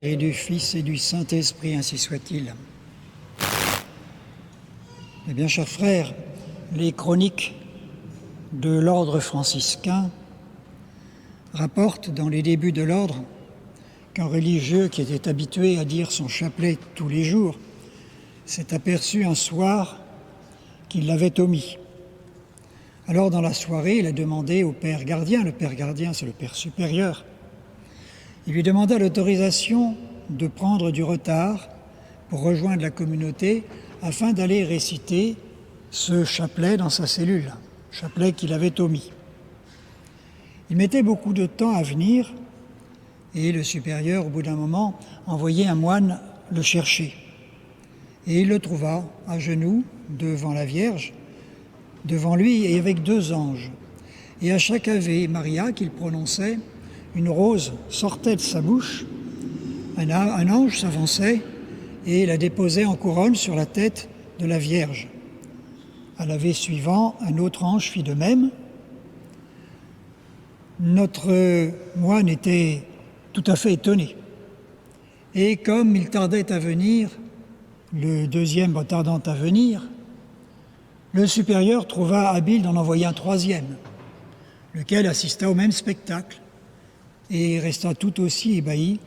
Et du Fils et du Saint-Esprit, ainsi soit-il. Eh bien, chers frères, les chroniques de l'ordre franciscain rapportent dans les débuts de l'ordre qu'un religieux qui était habitué à dire son chapelet tous les jours s'est aperçu un soir qu'il l'avait omis. Alors, dans la soirée, il a demandé au père gardien, le père gardien c'est le père supérieur, il lui demanda l'autorisation de prendre du retard pour rejoindre la communauté afin d'aller réciter ce chapelet dans sa cellule, chapelet qu'il avait omis. Il mettait beaucoup de temps à venir et le supérieur, au bout d'un moment, envoyait un moine le chercher. Et il le trouva à genoux devant la Vierge, devant lui et avec deux anges. Et à chaque Ave Maria qu'il prononçait, une rose sortait de sa bouche, un ange s'avançait et la déposait en couronne sur la tête de la Vierge. À l'Ave suivant, un autre ange fit de même. Notre moine était tout à fait étonné. Et comme il tardait à venir, le deuxième tardant à venir, le supérieur trouva habile d'en envoyer un troisième, lequel assista au même spectacle et resta tout aussi ébahi,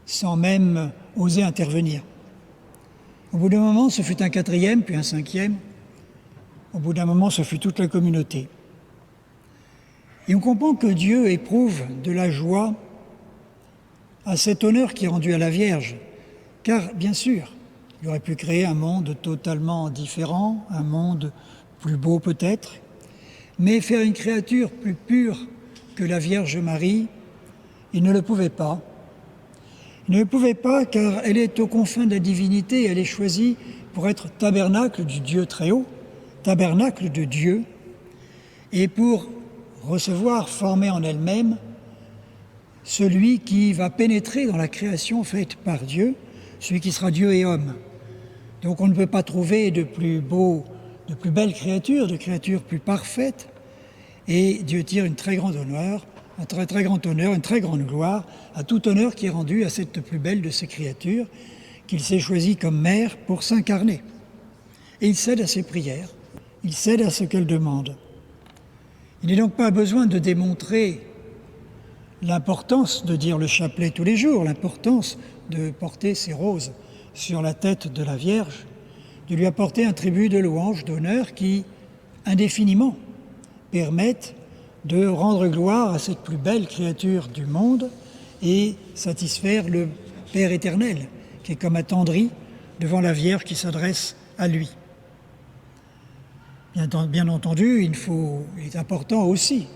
sans même oser intervenir. Au bout d'un moment, ce fut un quatrième, puis un cinquième. Au bout d'un moment, ce fut toute la communauté. Et on comprend que Dieu éprouve de la joie à cet honneur qui est rendu à la Vierge, car, bien sûr, il aurait pu créer un monde totalement différent, un monde plus beau peut-être, mais faire une créature plus pure que la Vierge Marie, il ne le pouvait pas. Il ne le pouvait pas car elle est aux confins de la divinité, elle est choisie pour être tabernacle du Dieu très haut, tabernacle de Dieu, et pour recevoir, former en elle-même, celui qui va pénétrer dans la création faite par Dieu, celui qui sera Dieu et homme. Donc on ne peut pas trouver de plus beau, de plus belle créature, de créature plus parfaite, et Dieu tire un très grand honneur, une très grande gloire à tout honneur qui est rendu à cette plus belle de ses créatures, qu'il s'est choisie comme mère pour s'incarner. Et il cède à ses prières, il cède à ce qu'elle demande. Il n'est donc pas besoin de démontrer l'importance de dire le chapelet tous les jours, l'importance de porter ses roses sur la tête de la Vierge, de lui apporter un tribut de louange, d'honneur qui, indéfiniment, permettent de rendre gloire à cette plus belle créature du monde et satisfaire le Père éternel, qui est comme attendri devant la Vierge qui s'adresse à lui. Bien entendu, il est important aussi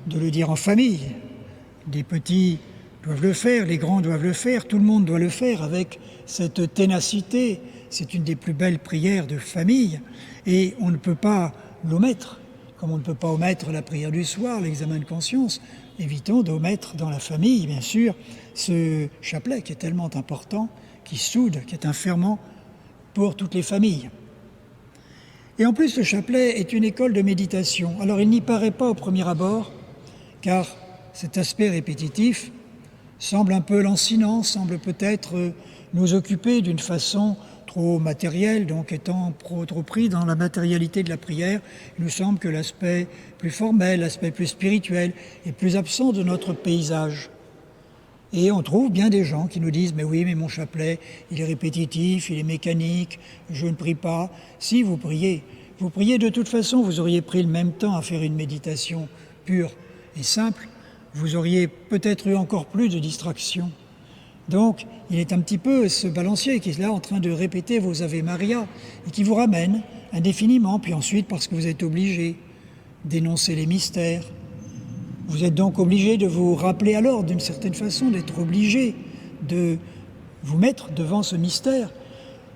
de le dire en famille. Les petits doivent le faire, les grands doivent le faire, tout le monde doit le faire avec cette ténacité. C'est une des plus belles prières de famille et on ne peut pas l'omettre. Comme on ne peut pas omettre la prière du soir, l'examen de conscience, évitons d'omettre dans la famille, bien sûr, ce chapelet qui est tellement important, qui soude, qui est un ferment pour toutes les familles. Et en plus, le chapelet est une école de méditation. Alors, il n'y paraît pas au premier abord, car cet aspect répétitif semble un peu lancinant, semble peut-être nous occuper d'une façon trop matériel, donc étant trop pris dans la matérialité de la prière, il nous semble que l'aspect plus formel, l'aspect plus spirituel est plus absent de notre paysage. Et on trouve bien des gens qui nous disent « mais oui, mais mon chapelet, il est répétitif, il est mécanique, je ne prie pas ». Si, vous priez. Vous priez de toute façon, vous auriez pris le même temps à faire une méditation pure et simple, vous auriez peut-être eu encore plus de distractions. Donc, il est un petit peu ce balancier qui est là en train de répéter vos Ave Maria et qui vous ramène indéfiniment, puis ensuite, parce que vous êtes obligé d'énoncer les mystères, vous êtes donc obligé de vous rappeler alors, d'une certaine façon, d'être obligé de vous mettre devant ce mystère.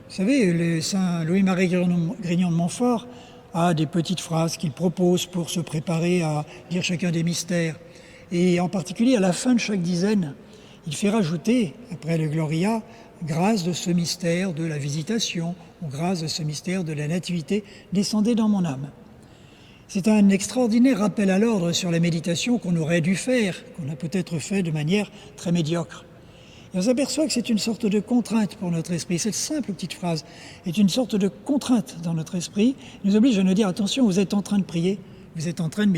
Vous savez, le saint Louis-Marie Grignon de Montfort a des petites phrases qu'il propose pour se préparer à dire chacun des mystères. Et en particulier, à la fin de chaque dizaine, il fait rajouter, après le Gloria, grâce de ce mystère de la visitation, ou grâce de ce mystère de la nativité, descendez dans mon âme. C'est un extraordinaire rappel à l'ordre sur la méditation qu'on aurait dû faire, qu'on a peut-être fait de manière très médiocre. Et on s'aperçoit que c'est une sorte de contrainte pour notre esprit. Cette simple petite phrase est une sorte de contrainte dans notre esprit. Il nous oblige à nous dire, attention, vous êtes en train de prier, vous êtes en train de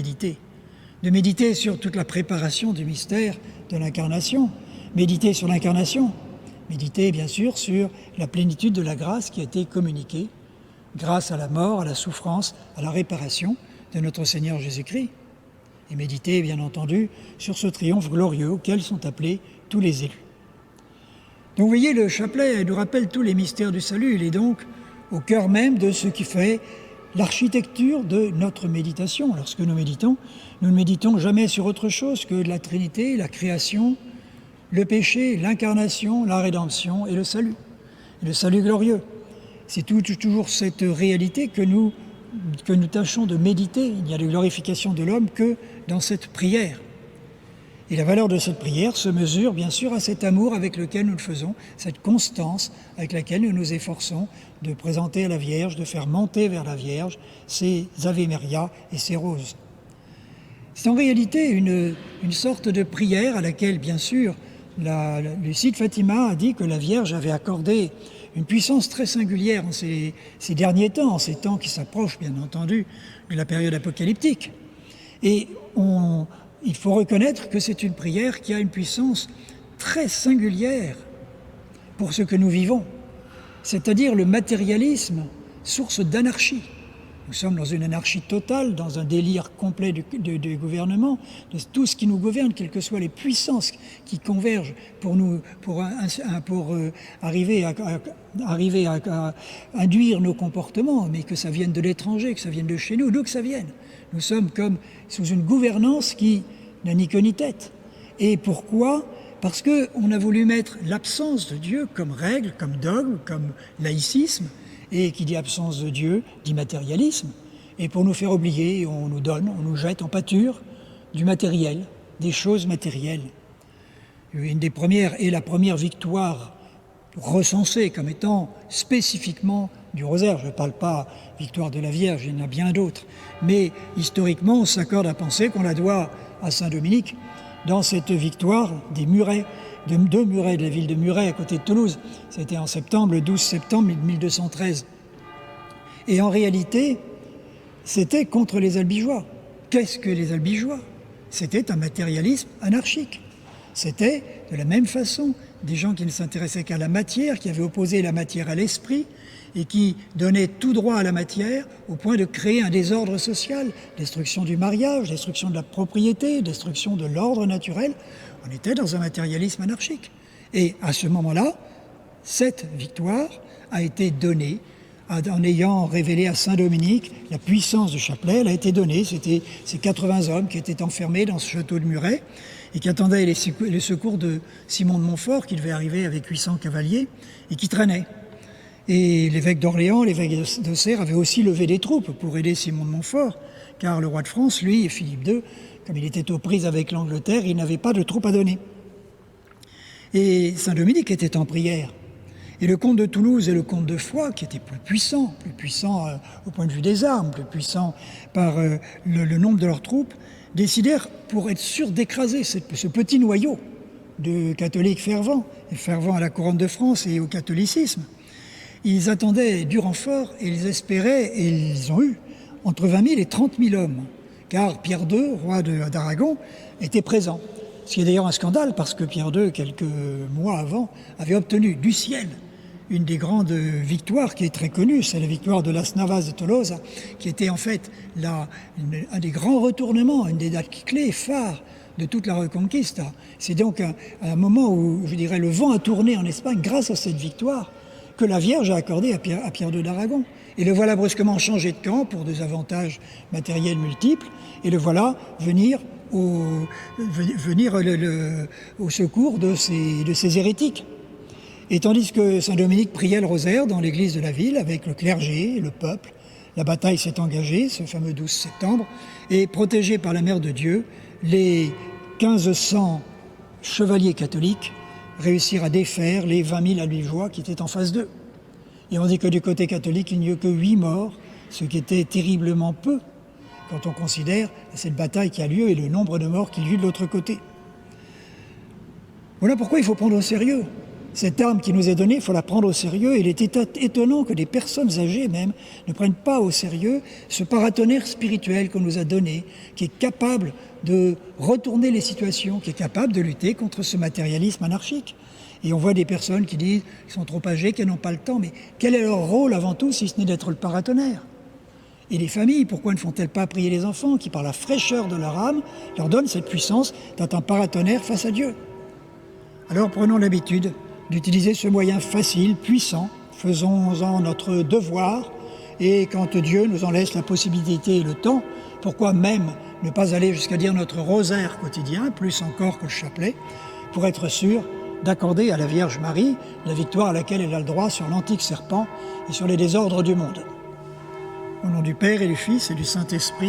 méditer sur toute la préparation du mystère de l'incarnation, méditer sur l'incarnation, méditer bien sûr sur la plénitude de la grâce qui a été communiquée grâce à la mort, à la souffrance, à la réparation de notre Seigneur Jésus-Christ. Et méditer, bien entendu, sur ce triomphe glorieux auquel sont appelés tous les élus. Donc vous voyez, le chapelet nous rappelle tous les mystères du salut. Il est donc au cœur même de ce qui fait l'architecture de notre méditation. Lorsque nous méditons, nous ne méditons jamais sur autre chose que la Trinité, la création, le péché, l'incarnation, la rédemption et le salut glorieux. C'est toujours cette réalité que nous tâchons de méditer. Il n'y a de glorification de l'homme que dans cette prière. Et la valeur de cette prière se mesure bien sûr à cet amour avec lequel nous le faisons, cette constance avec laquelle nous nous efforçons de présenter à la Vierge, de faire monter vers la Vierge ses Ave Maria et ses roses. C'est en réalité une sorte de prière à laquelle, bien sûr, Lucide Fatima a dit que la Vierge avait accordé une puissance très singulière en ces derniers temps, en ces temps qui s'approchent, bien entendu, de la période apocalyptique. Et il faut reconnaître que c'est une prière qui a une puissance très singulière pour ce que nous vivons, c'est-à-dire le matérialisme, source d'anarchie. Nous sommes dans une anarchie totale, dans un délire complet du gouvernement, de tout ce qui nous gouverne, quelles que soient les puissances qui convergent pour arriver à induire nos comportements, mais que ça vienne de l'étranger, que ça vienne de chez nous, d'où que ça vienne. Nous sommes comme sous une gouvernance qui n'a ni queue ni tête. Et pourquoi ? Parce qu'on a voulu mettre l'absence de Dieu comme règle, comme dogme, comme laïcisme, et qui dit absence de Dieu, dit matérialisme. Et pour nous faire oublier, on nous jette en pâture du matériel, des choses matérielles. Une des premières, et la première victoire recensée comme étant spécifiquement du rosaire, je ne parle pas victoire de la Vierge, il y en a bien d'autres, mais historiquement on s'accorde à penser qu'on la doit à Saint Dominique dans cette victoire des Murets, de deux Murets, de la ville de Muret à côté de Toulouse. C'était en septembre, le 12 septembre 1213. Et en réalité, c'était contre les Albigeois. Qu'est-ce que les Albigeois ? C'était un matérialisme anarchique. C'était de la même façon des gens qui ne s'intéressaient qu'à la matière, qui avaient opposé la matière à l'esprit et qui donnaient tout droit à la matière au point de créer un désordre social, destruction du mariage, destruction de la propriété, destruction de l'ordre naturel. On était dans un matérialisme anarchique. Et à ce moment-là, cette victoire a été donnée en ayant révélé à Saint Dominique la puissance du chapelet. Elle a été donnée, c'était ces 80 hommes qui étaient enfermés dans ce château de Muret et qui attendaient les secours de Simon de Montfort, qui devait arriver avec 800 cavaliers et qui traînait. Et l'évêque d'Orléans, l'évêque d'Auxerre avaient aussi levé des troupes pour aider Simon de Montfort, car le roi de France, lui, et Philippe II, comme il était aux prises avec l'Angleterre, il n'avait pas de troupes à donner. Et Saint-Dominique était en prière. Et le comte de Toulouse et le comte de Foix, qui étaient plus puissants au point de vue des armes, plus puissants par le nombre de leurs troupes, décidèrent, pour être sûrs d'écraser ce petit noyau de catholiques fervents à la couronne de France et au catholicisme, ils attendaient du renfort et ils espéraient, et ils ont eu, entre 20 000 et 30 000 hommes, car Pierre II, roi d'Aragon, était présent. Ce qui est d'ailleurs un scandale, parce que Pierre II, quelques mois avant, avait obtenu du ciel une des grandes victoires qui est très connue, c'est la victoire de Las Navas de Tolosa, qui était en fait un des grands retournements, une des dates clés, phares de toute la Reconquista. C'est donc un moment où, je dirais, le vent a tourné en Espagne grâce à cette victoire que la Vierge a accordée à Pierre II d'Aragon. Et le voilà brusquement changé de camp pour des avantages matériels multiples, et le voilà venir au secours de ces hérétiques. Et tandis que Saint-Dominique priait le rosaire dans l'église de la ville avec le clergé et le peuple, la bataille s'est engagée, ce fameux 12 septembre, et protégés par la Mère de Dieu, les 1500 chevaliers catholiques réussirent à défaire les 20 000 albigeois qui étaient en face d'eux. Et on dit que du côté catholique, il n'y a eu que 8 morts, ce qui était terriblement peu quand on considère cette bataille qui a lieu et le nombre de morts qu'il y a eu de l'autre côté. Voilà pourquoi il faut prendre au sérieux. Cette arme qui nous est donnée, il faut la prendre au sérieux. Il est étonnant que des personnes âgées même ne prennent pas au sérieux ce paratonnerre spirituel qu'on nous a donné, qui est capable de retourner les situations, qui est capable de lutter contre ce matérialisme anarchique. Et on voit des personnes qui disent qu'ils sont trop âgées, qu'elles n'ont pas le temps. Mais quel est leur rôle avant tout, si ce n'est d'être le paratonnerre? Et les familles, pourquoi ne font-elles pas prier les enfants qui, par la fraîcheur de leur âme, leur donnent cette puissance d'être un paratonnerre face à Dieu? Alors prenons l'habitude d'utiliser ce moyen facile, puissant, faisons-en notre devoir, et quand Dieu nous en laisse la possibilité et le temps, pourquoi même ne pas aller jusqu'à dire notre rosaire quotidien, plus encore que le chapelet, pour être sûr d'accorder à la Vierge Marie la victoire à laquelle elle a le droit sur l'antique serpent et sur les désordres du monde. Au nom du Père et du Fils et du Saint-Esprit.